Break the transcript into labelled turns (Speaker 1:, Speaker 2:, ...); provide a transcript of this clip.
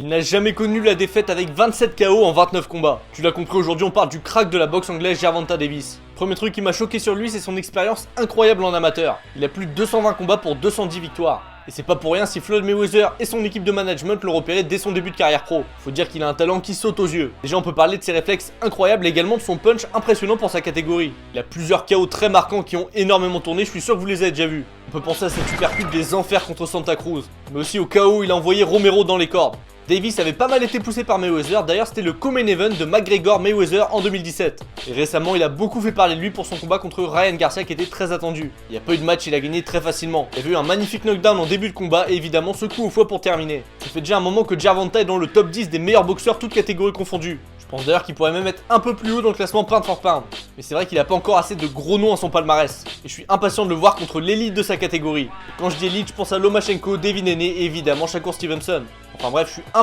Speaker 1: Il n'a jamais connu la défaite avec 27 KO en 29 combats. Tu l'as compris, aujourd'hui on parle du crack de la boxe anglaise Gervonta Davis. Premier truc qui m'a choqué sur lui, c'est son expérience incroyable en amateur. Il a plus de 220 combats pour 210 victoires. Et c'est pas pour rien si Floyd Mayweather et son équipe de management l'ont repéré dès son début de carrière pro. Faut dire qu'il a un talent qui saute aux yeux. Déjà on peut parler de ses réflexes incroyables et également de son punch impressionnant pour sa catégorie. Il a plusieurs KO très marquants qui ont énormément tourné, je suis sûr que vous les avez déjà vus. On peut penser à cette supercute des enfers contre Santa Cruz, mais aussi au KO où il a envoyé Romero dans les cordes. Davis avait pas mal été poussé par Mayweather, d'ailleurs c'était le co-main event de McGregor-Mayweather en 2017. Et récemment il a beaucoup fait parler de lui pour son combat contre Ryan Garcia qui était très attendu. Il n'y a pas eu de match, il a gagné très facilement. Il y avait eu un magnifique knockdown en début de combat et évidemment ce coup au foie pour terminer. Ça fait déjà un moment que Gervonta est dans le top 10 des meilleurs boxeurs toutes catégories confondues. Je pense d'ailleurs qu'il pourrait même être un peu plus haut dans le classement pound for pound. Mais c'est vrai qu'il a pas encore assez de gros noms à son palmarès. Et je suis impatient de le voir contre l'élite de sa catégorie. Et quand je dis élite, je pense à Lomachenko, Devin Haney et évidemment Shakur Stevenson. Enfin bref, je suis impatient